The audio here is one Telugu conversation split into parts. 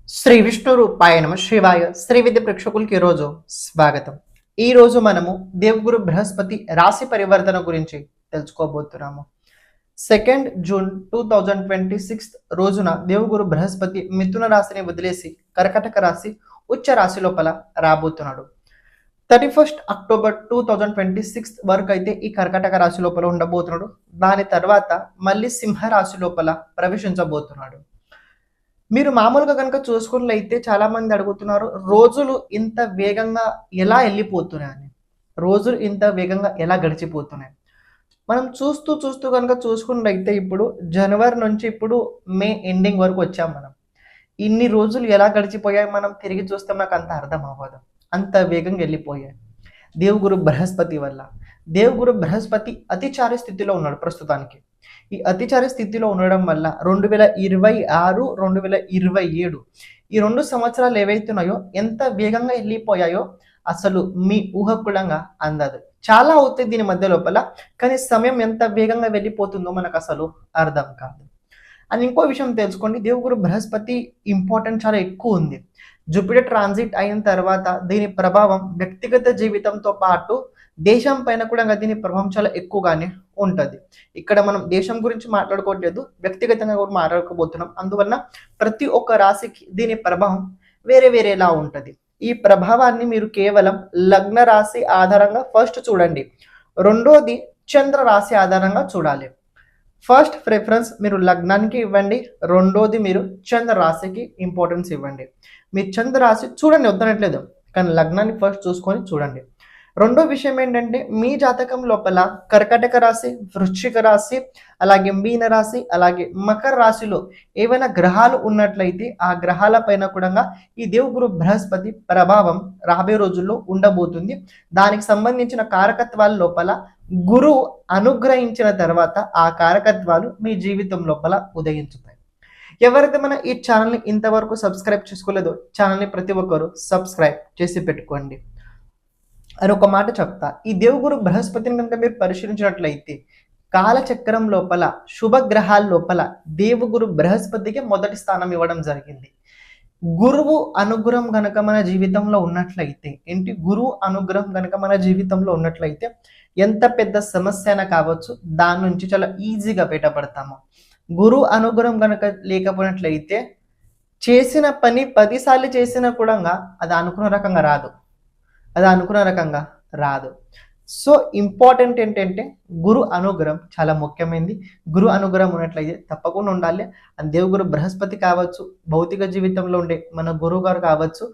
శ్రీ విష్ణు రూపాయ నమ శివాయ శ్రీ విద్య ప్రేక్షకులకి ఈరోజు స్వాగతం. ఈరోజు మనము దేవగురు బృహస్పతి రాశి పరివర్తన గురించి తెలుసుకోబోతున్నాము. 2 జూన్ 2026 రోజున దేవగురు బృహస్పతి మిథున రాశిని వదిలేసి కర్కటక రాశి ఉచ్చ రాశి లోపల రాబోతున్నాడు. 31 అక్టోబర్ 2026 వరకు అయితే ఈ కర్కటక రాశి లోపల ఉండబోతున్నాడు. దాని తర్వాత మళ్ళీ సింహ రాశి లోపల ప్రవేశించబోతున్నాడు. మీరు మామూలుగా కనుక చూసుకున్నట్లయితే చాలా మంది అడుగుతున్నారు, రోజులు ఇంత వేగంగా ఎలా వెళ్ళిపోతున్నాయని, రోజులు ఇంత వేగంగా ఎలా గడిచిపోతున్నాయి. మనం చూస్తూ చూస్తూ కనుక చూసుకున్నట్లయితే ఇప్పుడు జనవరి నుంచి ఇప్పుడు మే ఎండింగ్ వరకు వచ్చాం. మనం ఇన్ని రోజులు ఎలా గడిచిపోయాయి మనం తిరిగి చూస్తే మనకు అంత అర్థం అవ్వదు, అంత వేగంగా వెళ్ళిపోయాయి. దేవగురు బృహస్పతి వల్ల. దేవగురు బృహస్పతి అతిచార స్థితిలో ఉన్నాడు ప్రస్తుతానికి. ఈ అతిచార స్థితిలో ఉండడం వల్ల 2026, 2027 ఈ 2 సంవత్సరాలు ఏవైతున్నాయో ఎంత వేగంగా వెళ్ళిపోయాయో అసలు మీ ఊహకులంగా అందదు. చాలా అవుతాయి దీని మధ్య లోపల, కానీ సమయం ఎంత వేగంగా వెళ్ళిపోతుందో మనకు అసలు అర్థం కాదు. అని ఇంకో విషయం తెలుసుకోండి, దేవగురు బృహస్పతి ఇంపార్టెంట్ చాలా ఎక్కువ ఉంది. జూపిటర్ ట్రాన్సిట్ అయిన తర్వాత దీని ప్రభావం వ్యక్తిగత జీవితంతో పాటు దేశం పైన కూడా దీని ప్రభావం చాలా ఎక్కువగానే ఉంటుంది. ఇక్కడ మనం దేశం గురించి మాట్లాడుకోవట్లేదు, వ్యక్తిగతంగా కూడా మాట్లాడుకోబోతున్నాం. అందువల్ల ప్రతి ఒక్క రాశికి దీని ప్రభావం వేరే వేరేలా ఉంటుంది. ఈ ప్రభావాన్ని మీరు కేవలం లగ్న రాశి ఆధారంగా ఫస్ట్ చూడండి, రెండోది చంద్ర రాశి ఆధారంగా చూడాలి. ఫస్ట్ ప్రిఫరెన్స్ మీరు లగ్నానికి ఇవ్వండి, రెండోది మీరు చంద్ర రాశికి ఇంపార్టెన్స్ ఇవ్వండి. మీరు చంద్ర రాశి చూడండి, వద్దనట్లేదు, కానీ లగ్నాన్ని ఫస్ట్ చూసుకొని చూడండి. రెండో విషయం ఏంటంటే మీ జాతకం లోపల కర్కటక రాశి, వృశ్చిక రాశి, అలాగే మీన రాశి, అలాగే మకర రాశిలో ఏవైనా గ్రహాలు ఉన్నట్లయితే ఆ గ్రహాల పైన కూడా ఈ దేవగురు బృహస్పతి ప్రభావం రాబోయే రోజుల్లో ఉండబోతుంది. దానికి సంబంధించిన కారకత్వాల లోపల గురువు అనుగ్రహించిన తర్వాత ఆ కారకత్వాలు మీ జీవితం లోపల ఉదయించుతాయి. ఎవరైతే మన ఈ ఛానల్ని ఇంతవరకు సబ్స్క్రైబ్ చేసుకోలేదో ఛానల్ని ప్రతి ఒక్కరు సబ్స్క్రైబ్ చేసి పెట్టుకోండి అని ఒక మాట చెప్తా. ఈ దేవగురు బృహస్పతిని కనుక మీరు పరిశీలించినట్లయితే కాలచక్రం లోపల శుభగ్రహాల లోపల దేవగురు బృహస్పతికి మొదటి స్థానం ఇవ్వడం జరిగింది. గురువు అనుగ్రహం గనక మన జీవితంలో ఉన్నట్లయితే గురువు అనుగ్రహం గనక మన జీవితంలో ఉన్నట్లయితే ఎంత పెద్ద సమస్య అయినా కావచ్చు, దాని నుంచి చాలా ఈజీగా బయటపడతాము. గురువు అనుగ్రహం గనక లేకపోయినట్లయితే చేసిన పని 10 సార్లు చేసినా కూడా అది అనుకున్న రకంగా రాదు. సో ఇంపార్టెంట్ ఏంటంటే గురు అనుగ్రహం చాలా ముఖ్యమైనది. గురు అనుగ్రహం ఉన్నట్లయితే తప్పకుండా ఉండాలి. అది దేవగురు బృహస్పతి కావచ్చు, భౌతిక జీవితంలో ఉండే మన గురువు గారు కావచ్చు,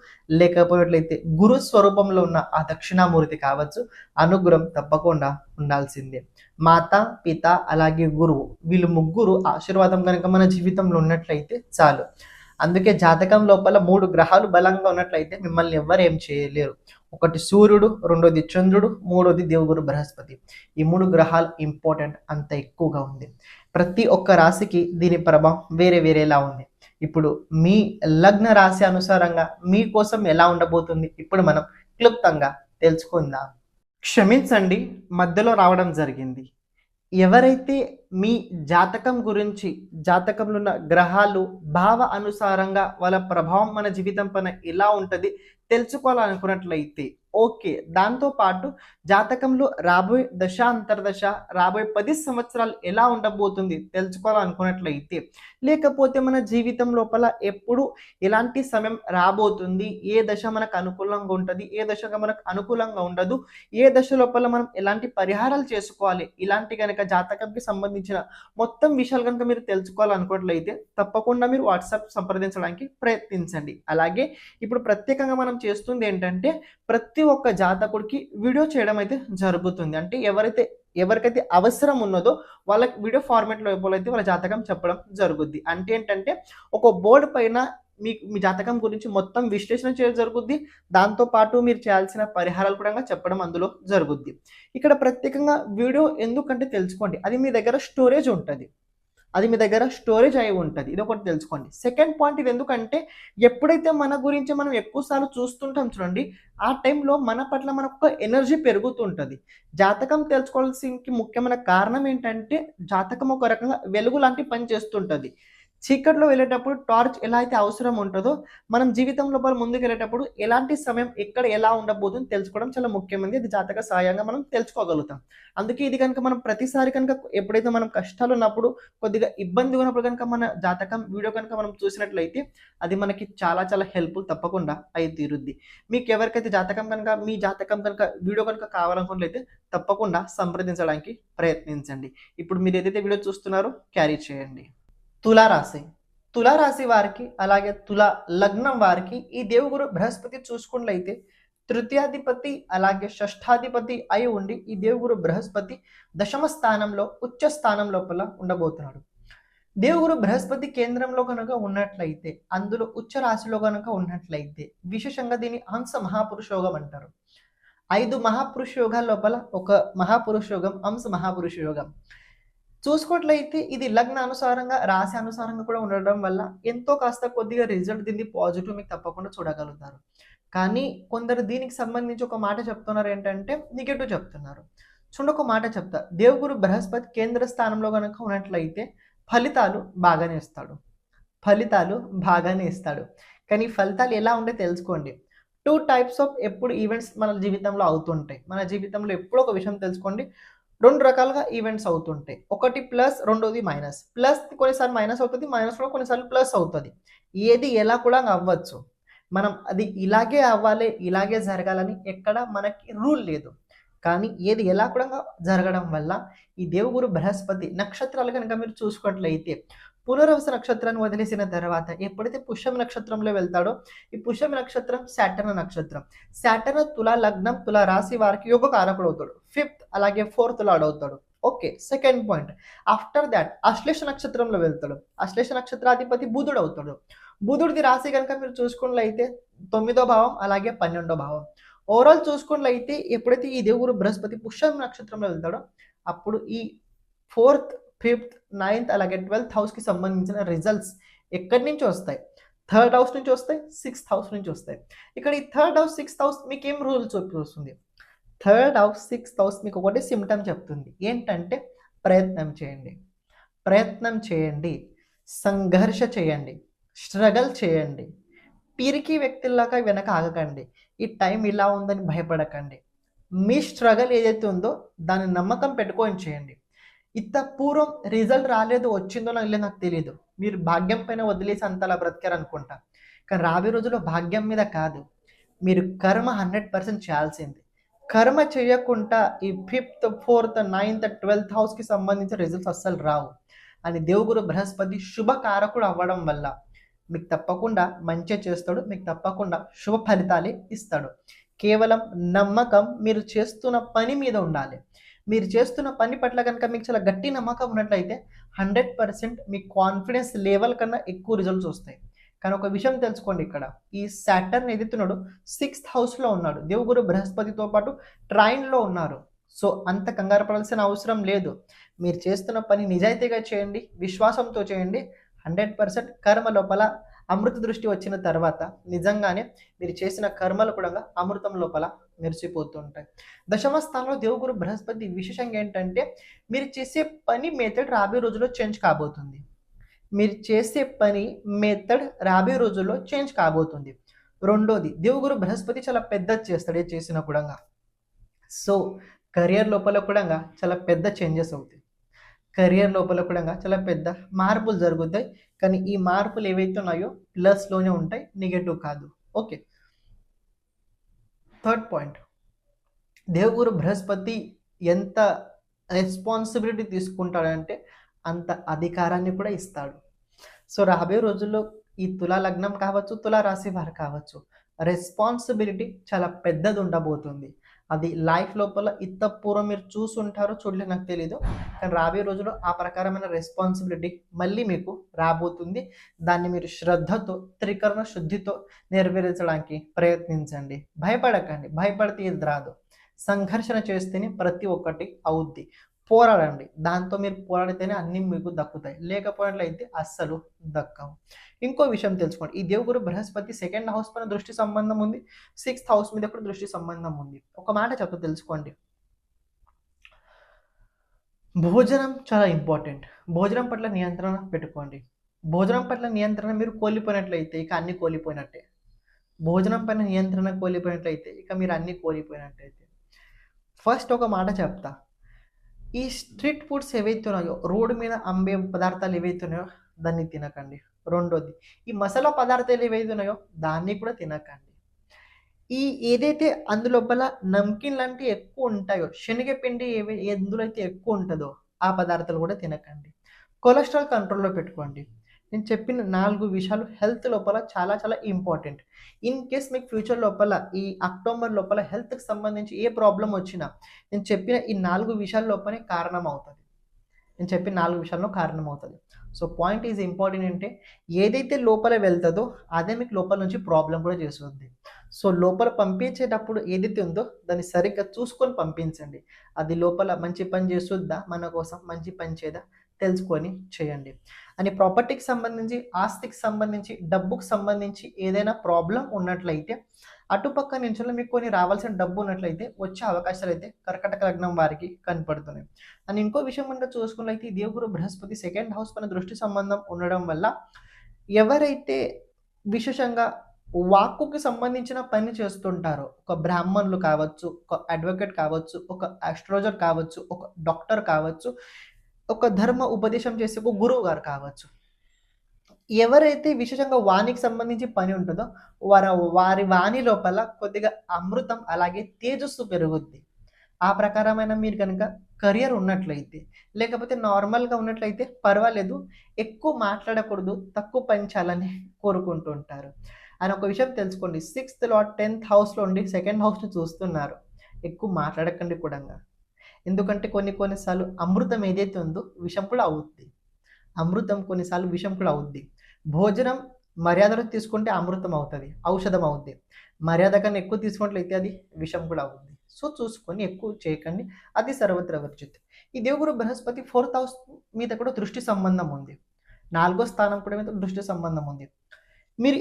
లేకపోయినట్లయితే గురు స్వరూపంలో ఉన్న ఆ దక్షిణామూర్తి కావచ్చు, అనుగ్రహం తప్పకుండా ఉండాల్సిందే. మాత, పిత, అలాగే గురువు, వీళ్ళు ముగ్గురు ఆశీర్వాదం కనుక మన జీవితంలో ఉన్నట్లయితే చాలు. అందుకే జాతకం లోపల 3 గ్రహాలు బలంగా ఉన్నట్లయితే మిమ్మల్ని ఎవ్వరు ఏం చేయలేరు. ఒకటి సూర్యుడు, రెండోది చంద్రుడు, మూడోది దేవగురు బృహస్పతి. ఈ 3 గ్రహాలు ఇంపార్టెంట్ అంత ఎక్కువగా ఉంది. ప్రతి ఒక్క రాశికి దీని ప్రభావం వేరే వేరేలా ఉంది. ఇప్పుడు మీ లగ్న రాశి అనుసారంగా మీకోసం ఎలా ఉండబోతుంది ఇప్పుడు మనం క్లుప్తంగా తెలుసుకుందాం. క్షమించండి, మధ్యలో రావడం జరిగింది. ఎవరైతే మీ జాతకం గురించి, జాతకంలో ఉన్న గ్రహాలు భావ అనుసారంగా వాళ్ళ ప్రభావం మన జీవితం పైన ఎలా ఉంటుంది తెలుసుకోవాలనుకున్నట్లయితే ఓకే, దాంతోపాటు జాతకంలో రాబోయే దశ అంతర్దశ, రాబోయే 10 సంవత్సరాలు ఎలా ఉండబోతుంది తెలుసుకోవాలనుకున్నట్లయితే, లేకపోతే మన జీవితం లోపల ఎప్పుడు ఎలాంటి సమయం రాబోతుంది, ఏ దశ మనకు అనుకూలంగా ఉంటుంది, ఏ దశగా మనకు అనుకూలంగా ఉండదు, ఏ దశ లోపల మనం ఎలాంటి పరిహారాలు చేసుకోవాలి, ఇలాంటి కనుక జాతకంకి సంబంధించిన మొత్తం విషయాలు కనుక మీరు తెలుసుకోవాలనుకున్నట్లయితే తప్పకుండా మీరు వాట్సాప్ సంప్రదించడానికి ప్రయత్నించండి. అలాగే ఇప్పుడు ప్రత్యేకంగా మనం చేస్తుంది ఏంటంటే ప్రతి ఒక్క జాతకుడికి వీడియో చేయడం అయితే జరుగుతుంది. అంటే ఎవరికైతే అవసరం ఉన్నదో వాళ్ళకి వీడియో ఫార్మాట్లో అయితే వాళ్ళ జాతకం చెప్పడం జరుగుద్ది. అంటే ఏంటంటే ఒక బోర్డు పైన మీ జాతకం గురించి మొత్తం విశ్లేషణ చేయడం జరుగుద్ది. దాంతోపాటు మీరు చేయాల్సిన పరిహారాలు కూడా చెప్పడం అందులో జరుగుద్ది. ఇక్కడ ప్రత్యేకంగా వీడియో ఎందుకంటే తెలుసుకోండి, అది మీ దగ్గర స్టోరేజ్ ఉంటుంది, అయి ఉంటుంది. ఇది ఒకటి తెలుసుకోండి. సెకండ్ పాయింట్, ఇది ఎందుకంటే ఎప్పుడైతే మన గురించి మనం ఎక్కువసార్లు చూస్తుంటాం చూడండి, ఆ టైంలో మన పట్ల మనకు ఎనర్జీ పెరుగుతుంటుంది. జాతకం తెలుసుకోవాల్సిన ముఖ్యమైన కారణం ఏంటంటే జాతకం ఒక రకంగా వెలుగు లాంటి పని చేస్తుంటుంది. చీకట్లో వెళ్ళేటప్పుడు టార్చ్ ఎలా అయితే అవసరం ఉంటుందో, మనం జీవితం లోపల ముందుకెళ్ళేటప్పుడు ఎలాంటి సమయం ఎక్కడ ఎలా ఉండబోతుందో తెలుసుకోవడం చాలా ముఖ్యమైనది. ఇది జాతక సహాయంగా మనం తెలుసుకోగలుగుతాం. అందుకే ఇది కనుక మనం ప్రతిసారి కనుక ఎప్పుడైతే మనం కష్టాలు ఉన్నప్పుడు, కొద్దిగా ఇబ్బందిగా ఉన్నప్పుడు కనుక మన జాతకం వీడియో కనుక మనం చూసినట్లయితే అది మనకి చాలా చాలా హెల్ప్‌ఫుల్ తప్పకుండా అయి తీరుద్ది. మీకు ఎవరికైతే జాతకం కనుక మీ జాతకం కనుక వీడియో కనుక కావాలనుకున్నట్లయితే తప్పకుండా సంప్రదించడానికి ప్రయత్నించండి. ఇప్పుడు మీరు ఏదైతే వీడియో చూస్తున్నారో క్యారీ చేయండి. తులారాశి. తులారాశి వారికి అలాగే తులా లగ్నం వారికి ఈ దేవుగురు బృహస్పతి చూసుకున్నట్లయితే తృతీయాధిపతి అలాగే షష్ఠాధిపతి అయి ఉండి ఈ దేవుగురు బృహస్పతి దశమ స్థానంలో ఉచ్చ స్థానం లోపల ఉండబోతున్నాడు. దేవుగురు బృహస్పతి కేంద్రంలో కనుక ఉన్నట్లయితే అందులో ఉచ్చ రాశిలో కనుక ఉన్నట్లయితే విశేషంగా దీన్ని హంస మహాపురుష యోగం అంటారు. 5 మహాపురుష యోగాల లోపల ఒక మహాపురుష యోగం హంస మహాపురుష యోగం. చూసుకున్నట్లయితే ఇది లగ్న అనుసారంగా రాశి అనుసారంగా కూడా ఉండడం వల్ల ఎంతో కాస్త కొద్దిగా రిజల్ట్ దీన్ని పాజిటివ్ మీకు తప్పకుండా చూడగలుగుతారు. కానీ కొందరు దీనికి సంబంధించి ఒక మాట చెప్తున్నారు ఏంటంటే నెగెటివ్ చెప్తున్నారు. చూడండి ఒక మాట చెప్తా. దేవుగురు బృహస్పతి కేంద్ర స్థానంలో కనుక ఉన్నట్లయితే ఫలితాలు బాగానే ఇస్తాడు. ఫలితాలు బాగానే ఇస్తాడు. కానీ ఫలితాలు ఎలా ఉంటే తెలుసుకోండి. 2 టైప్స్ ఆఫ్ ఎప్పుడు ఈవెంట్స్ మన జీవితంలో అవుతుంటాయి. మన జీవితంలో ఎప్పుడో ఒక విషయం తెలుసుకోండి. 2 రకాలుగా ఈవెంట్స్ అవుతుంటాయి. ఒకటి ప్లస్, రెండోది మైనస్. ప్లస్ కొన్నిసార్లు మైనస్ అవుతుంది. మైనస్ కూడా కొన్నిసార్లు ప్లస్ అవుతుంది. ఏది ఎలా కూడా అవ్వచ్చు. మనం అది ఇలాగే అవ్వాలి, ఇలాగే జరగాలని ఎక్కడ మనకి రూల్ లేదు. కానీ ఏది ఎలా కూడా జరగడం వల్ల ఈ దేవుగురు బృహస్పతి నక్షత్రాలు కనుక మీరు చూసుకున్నట్లయితే పునర్వసు నక్షత్రాన్ని వదిలేసిన తర్వాత ఎప్పుడైతే పుష్యమి నక్షత్రంలో వెళ్తాడో ఈ పుష్యమి నక్షత్రం శాటర్న నక్షత్రం. శాటర్న తులా లగ్నం తులా రాశి వారికి యోగ కారకుడు అవుతాడు. 5th అలాగే 4th లార్డ్ అవుతాడు. Okay, second point. After that Ashlesha నక్షత్రంలో వెళ్తాడు. అశ్లేష నక్షత్రాధిపతి బుధుడు అవుతాడు. బుధుడిది రాశి కనుక మీరు చూసుకున్నట్లయితే 9వ భావం అలాగే 12వ భావం. ఓవరాల్ చూసుకున్నట్లయితే ఎప్పుడైతే ఈ దేవుడు బృహస్పతి పుష్యమి నక్షత్రంలో వెళ్తాడో అప్పుడు ఈ 4th, 5th, 9th అలాగే 12th హౌస్కి సంబంధించిన రిజల్ట్స్ ఎక్కడి నుంచి వస్తాయి? 3rd హౌస్ నుంచి వస్తాయి, 6th హౌస్ నుంచి వస్తాయి. ఇక్కడ ఈ 3rd హౌస్, 6th హౌస్ మీకు ఏం రూల్ చూపిస్తుంది? 3rd హౌస్, 6th హౌస్ మీకు ఒకటే సిమ్టమ్ చెప్తుంది. ఏంటంటే ప్రయత్నం చేయండి, ప్రయత్నం చేయండి, సంఘర్ష చేయండి, స్ట్రగల్ చేయండి. పిరికి వ్యక్తుల్లాగా వెనక ఆగకండి. ఈ టైం ఇలా ఉందని భయపడకండి. మీ స్ట్రగల్ ఏదైతే ఉందో దాని నమ్మకం పెట్టుకొని చేయండి. ఇంత పూర్వం రిజల్ట్ రాలేదు, వచ్చిందో నాకు తెలియదు. మీరు భాగ్యం పైన వదిలేసి అంతలా బ్రతికారనుకుంటా. కానీ రాబోయే రోజుల్లో భాగ్యం మీద కాదు, మీరు కర్మ 100% చేయాల్సింది. కర్మ చేయకుండా ఈ 5th, 4th, 9th, 12th హౌస్కి సంబంధించిన రిజల్ట్స్ అస్సలు రావు. అని దేవుగురు బృహస్పతి శుభకారకుడు అవ్వడం వల్ల మీకు తప్పకుండా మంచి చేస్తాడు. మీకు తప్పకుండా శుభ ఫలితాలే ఇస్తాడు. కేవలం నమ్మకం మీరు చేస్తున్న పని మీద ఉండాలి. మీరు చేస్తున్న పని పట్ల కనుక మీకు చాలా గట్టి నమ్మకం ఉన్నట్లయితే 100% మీ కాన్ఫిడెన్స్ లెవెల్ కన్నా ఎక్కువ రిజల్ట్స్ వస్తాయి. కానీ ఒక విషయం తెలుసుకోండి, ఇక్కడ ఈ సాటర్న్ ఏదైతున్నాడు 6th హౌస్లో ఉన్నాడు. దేవుగురు బృహస్పతితో పాటు ట్రైన్లో ఉన్నారు. సో అంత కంగారు పడాల్సిన అవసరం లేదు. మీరు చేస్తున్న పని నిజాయితీగా చేయండి, విశ్వాసంతో చేయండి. 100% కర్మ లోపల అమృత దృష్టి వచ్చిన తర్వాత నిజంగానే మీరు చేసిన కర్మలు కూడా అమృతం లోపల మెరిసిపోతుంటాయి. దశమ స్థానంలో దేవుగురు బృహస్పతి విశేషంగా ఏంటంటే మీరు చేసే పని మెథడ్ రాబోయే రోజుల్లో చేంజ్ కాబోతుంది. మీరు చేసే పని మెథడ్ రాబోయే రోజుల్లో చేంజ్ కాబోతుంది. రెండోది, దేవుగురు బృహస్పతి చాలా పెద్దది చేస్తాడు ఏ చేసినా కూడా. సో కెరియర్ లోపల కూడా చాలా పెద్ద చేంజెస్ అవుతాయి. కెరియర్ లోపల కూడా చాలా పెద్ద మార్పులు జరుగుతాయి. కానీ ఈ మార్పులు ఏవైతే ఉన్నాయో ప్లస్లోనే ఉంటాయి, నెగటివ్ కాదు. Okay, 3rd point. దేవుగురు బృహస్పతి ఎంత రెస్పాన్సిబిలిటీ తీసుకుంటాడంటే అంత అధికారాన్ని కూడా ఇస్తాడు. సో రాబోయే రోజుల్లో ఈ తులా లగ్నం కావచ్చు, తులా రాశి వారు కావచ్చు, రెస్పాన్సిబిలిటీ చాలా పెద్దది ఉండబోతుంది. అది లైఫ్ లోపల ఇంత పూర్వం మీరు చూసుంటారో చూడలేదు నాకు తెలీదు. కానీ రాబోయే రోజుల్లో ఆ ప్రకారమైన రెస్పాన్సిబిలిటీ మళ్ళీ మీకు రాబోతుంది. దాన్ని మీరు శ్రద్ధతో, త్రికరణ శుద్ధితో నెరవేర్చడానికి ప్రయత్నించండి. భయపడకండి, భయపడితే ఇది రాదు. సంఘర్షణ చేస్తేనే ప్రతి ఒక్కటి అవుద్ది. పోరాడండి, దాంతో మీరు పోరాడితేనే అన్నీ మీకు దక్కుతాయి. లేకపోయినట్లయితే అస్సలు దక్కవు. ఇంకో విషయం తెలుసుకోండి, ఈ దేవుగురు బృహస్పతి 2nd హౌస్ పైన దృష్టి సంబంధం ఉంది, 6th హౌస్ మీద కూడా దృష్టి సంబంధం ఉంది. ఒక మాట చెప్తా తెలుసుకోండి, భోజనం చాలా ఇంపార్టెంట్. భోజనం పట్ల నియంత్రణ పెట్టుకోండి. భోజనం పట్ల నియంత్రణ మీరు కోల్పోయినట్లయితే ఇక అన్ని కోల్పోయినట్టే. భోజనం పైన నియంత్రణ కోల్పోయినట్లయితే ఇక మీరు అన్ని కోల్పోయినట్టయితే. ఫస్ట్ ఒక మాట చెప్తా. ఈ స్ట్రీట్ ఫుడ్స్ ఏవైతే ఉన్నాయో, రోడ్డు మీద అమ్మే పదార్థాలు ఏవైతే ఉన్నాయో దాన్ని తినకండి. రెండోది, ఈ మసాలా పదార్థాలు ఏవైతే ఉన్నాయో దాన్ని కూడా తినకండి. ఈ ఏదైతే అందులోపల నమ్కీన్ లాంటివి ఎక్కువ ఉంటాయో, శనగపిండి ఎందులో అయితే ఎక్కువ ఉంటుందో ఆ పదార్థాలు కూడా తినకండి. కొలెస్ట్రాల్ కంట్రోల్‌లో పెట్టుకోండి. నేను చెప్పిన 4 విషయాలు హెల్త్ లోపల చాలా చాలా ఇంపార్టెంట్. ఇన్ కేస్ మీకు ఫ్యూచర్ లోపల ఈ అక్టోబర్ లోపల హెల్త్‌కి సంబంధించి ఏ ప్రాబ్లమ్ వచ్చినా నేను చెప్పిన ఈ 4 విషయాల లోపలే కారణమవుతది. నేను చెప్పిన 4 విషయాల్లో కారణమవుతది. సో పాయింట్ ఈజ్ ఇంపార్టెంట్ అంటే ఏదైతే లోపల వెళ్తదో అదే మీకు లోపల నుంచి ప్రాబ్లమ్ కూడా చేస్తుంది. సో లోపల పంపించేటప్పుడు ఏదైతే ఉందో దాన్ని సరిగ్గా చూసుకొని పంపించండి. అది లోపల మంచి పని చేస్తుందా, మన కోసం మంచి పని చేయదా తెలుసుకొని చేయండి. అని ప్రాపర్టీకి సంబంధించి, ఆస్తికి సంబంధించి, డబ్బుకు సంబంధించి ఏదైనా ప్రాబ్లం ఉన్నట్లయితే అటుపక్క నుంచి మీకు కొన్ని రావాల్సిన డబ్బు ఉన్నట్లయితే వచ్చే అవకాశాలు అయితే కర్కటక లగ్నం వారికి కనపడుతున్నాయి. అండ్ ఇంకో విషయం కనుక చూసుకున్నట్లయితే ఈ దేవుగురు బృహస్పతి సెకండ్ హౌస్ పైన దృష్టి సంబంధం ఉండడం వల్ల ఎవరైతే విశేషంగా వాక్కుకి సంబంధించిన పని చేస్తుంటారో, ఒక బ్రాహ్మణులు కావచ్చు, ఒక అడ్వకేట్ కావచ్చు, ఒక ఆస్ట్రాలజర్ కావచ్చు, ఒక డాక్టర్ కావచ్చు, ఒక ధర్మ ఉపదేశం చేసే ఒక గురువు గారు కావచ్చు. ఎవరైతే విశేషంగా వాణికి సంబంధించి పని ఉంటుందో వారి వాణి లోపల కొద్దిగా అమృతం అలాగే తేజస్సు పెరుగుద్ది. ఆ ప్రకారమైన మీరు కనుక కెరియర్ ఉన్నట్లయితే, లేకపోతే నార్మల్‌గా ఉన్నట్లయితే పర్వాలేదు. ఎక్కువ మాట్లాడకూడదు, తక్కువ పని చేయాలని కోరుకుంటూ ఉంటారు. అని ఒక విషయం తెలుసుకోండి. 6th లార్డ్ 10th హౌస్‌లో ఉండి సెకండ్ హౌస్‌ని చూస్తున్నారు. ఎక్కువ మాట్లాడకండి కూడంగా. ఎందుకంటే కొన్ని కొన్ని సార్లు అమృతం ఏదైతే ఉందో విషం కూడా అవుద్ది. అమృతం కొన్నిసార్లు విషం కూడా అవుద్ది. భోజనం మర్యాదలో తీసుకుంటే అమృతం అవుతది. ఔషధం అవుద్ది. మర్యాద కన్నా ఎక్కువ తీసుకున్నట్లయితే అది విషం కూడా అవుద్ది. సో చూసుకొని ఎక్కువ చేయకండి. అది సర్వత్ర వర్జిత్. ఈ దేవుగురు బృహస్పతి 4th హౌస్ మీద కూడా దృష్టి సంబంధం ఉంది. 4వ స్థానం కూడా మీద దృష్టి సంబంధం ఉంది. మీరు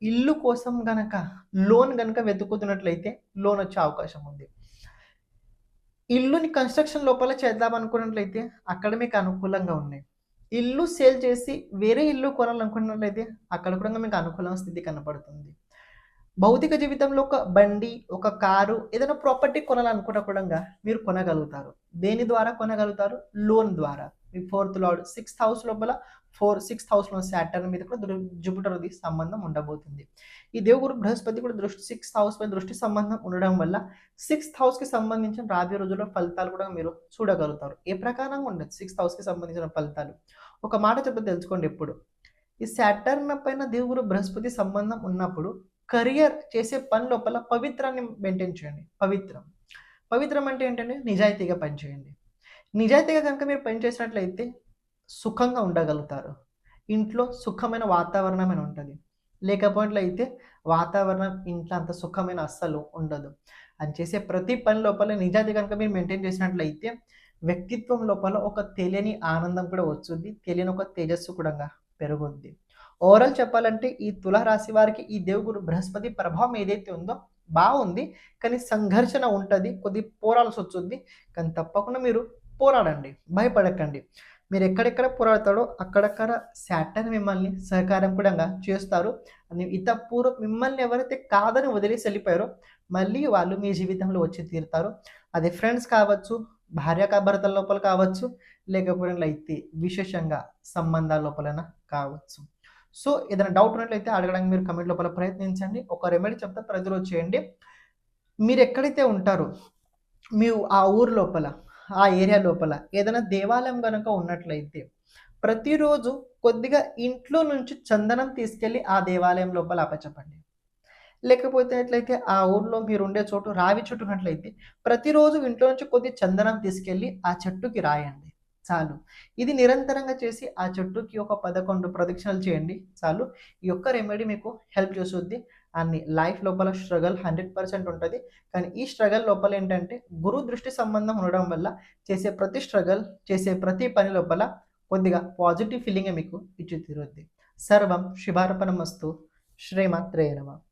ఇల్లు కోసం గనక లోన్ గనక వెతుకుతున్నట్లయితే లోన్ వచ్చే అవకాశం ఉంది. ఇల్లుని కన్‌స్ట్రక్షన్ లోపల చేద్దాం అనుకున్నట్లయితే అక్కడ మీకు అనుకూలంగా ఉన్నాయి. ఇల్లు సేల్ చేసి వేరే ఇల్లు కొనాలనుకున్నట్లయితే అక్కడ కూడా మీకు అనుకూలమైన స్థితి కనపడుతుంది. భౌతిక జీవితంలో ఒక బండి, ఒక కారు ఏదైనా ప్రాపర్టీ కొనాలనుకున్నా కూడంగా మీరు కొనగలుగుతారు. దేని ద్వారా కొనగలుగుతారు? లోన్ ద్వారా. మీ 4th లార్డ్ 6th హౌస్ లోపల 6th హౌస్‌లో సాటర్న్ మీద కూడా జూపిటర్‌ది సంబంధం ఉండబోతుంది. ఈ దేవుగురు బృహస్పతి కూడా 6th హౌస్ పై దృష్టి సంబంధం ఉండడం వల్ల 6th హౌస్‌కి సంబంధించిన రాబోయే రోజుల్లో ఫలితాలు కూడా మీరు చూడగలుగుతారు. ఏ ప్రకారంగా ఉండదు 6th హౌస్‌కి సంబంధించిన ఫలితాలు. ఒక మాట చెప్తే తెలుసుకోండి ఎప్పుడు. ఈ సాటర్న్ పైన దేవుగురు బృహస్పతి సంబంధం ఉన్నప్పుడు కెరియర్ చేసే పని లోపల పవిత్రాన్ని మెయింటైన్ చేయండి. పవిత్రం అంటే ఏంటంటే నిజాయితీగా పనిచేయండి. నిజాయితీగా కనుక మీరు పని చేసినట్లయితే సుఖంగా ఉండగలుగుతారు. ఇంట్లో సుఖమైన వాతావరణం అని ఉంటది. లేకపోయినట్లయితే వాతావరణం ఇంట్లో అంత సుఖమైన అస్సలు ఉండదు. అది చేసే ప్రతి పని లోపల నిజాయితీ కనుక మీరు మెయింటైన్ చేసినట్లయితే వ్యక్తిత్వం లోపల ఒక తెలియని ఆనందం కూడా వస్తుంది. తెలియని ఒక తేజస్సు కూడా పెరుగుద్ది. ఓవరాల్ చెప్పాలంటే ఈ తుల రాశి వారికి ఈ దేవుగురు బృహస్పతి ప్రభావం ఏదైతే ఉందో బాగుంది. కానీ సంఘర్షణ ఉంటది. కొద్దిగా పోరాడాల్సొచ్చుద్ది. కానీ తప్పకుండా మీరు పోరాడండి. భయపడకండి. మీరు ఎక్కడెక్కడ పోరాడతాడో అక్కడక్కడ సాటర్న్ మిమ్మల్ని సహకారం కూడా చేస్తారు. అని ఇతపూర్వం మిమ్మల్ని ఎవరైతే కాదని వదిలేసి వెళ్ళిపోయారో మళ్ళీ వాళ్ళు మీ జీవితంలో వచ్చి తీరుతారు. అది ఫ్రెండ్స్ కావచ్చు, భార్యాభర్తల లోపల కావచ్చు, లేకపోయినట్లయితే విశేషంగా సంబంధాల లోపలైనా కావచ్చు. సో ఏదైనా డౌట్ ఉన్నట్లయితే అడగడానికి మీరు కమెంట్ లోపల ప్రయత్నించండి. ఒక రెమెడీ చెప్తే ప్రతిరోజు చేయండి. మీరు ఎక్కడైతే ఉంటారో మీ ఆ ఊరు లోపల, ఆ ఏరియా లోపల ఏదైనా దేవాలయం గనుక ఉన్నట్లయితే ప్రతిరోజు కొద్దిగా ఇంట్లో నుంచి చందనం తీసుకెళ్ళి ఆ దేవాలయం లోపల అప్పచెప్పండి. లేకపోతే ఎట్లయితే ఆ ఊర్లో మీరుండే చోటు రావి చెట్టు ఉన్నట్లయితే ప్రతిరోజు ఇంట్లో నుంచి కొద్ది చందనం తీసుకెళ్ళి ఆ చెట్టుకి రాయండి చాలు. ఇది నిరంతరంగా చేసి ఆ చెట్టుకి ఒక 11 ప్రదక్షిణలు చేయండి చాలు. ఈ యొక్క రెమెడీ మీకు హెల్ప్ చేస్తుంది. అన్ని లైఫ్ లోపల స్ట్రగల్ 100% ఉంటుంది. కానీ ఈ స్ట్రగల్ లోపల ఏంటంటే గురు దృష్టి సంబంధం ఉండడం వల్ల చేసే ప్రతి స్ట్రగల్, చేసే ప్రతి పని లోపల కొద్దిగా పాజిటివ్ ఫీలింగే మీకు ఇచ్చి తీరుద్ది. సర్వం శుభార్పణమస్తు. శ్రీమాత్రే నమః.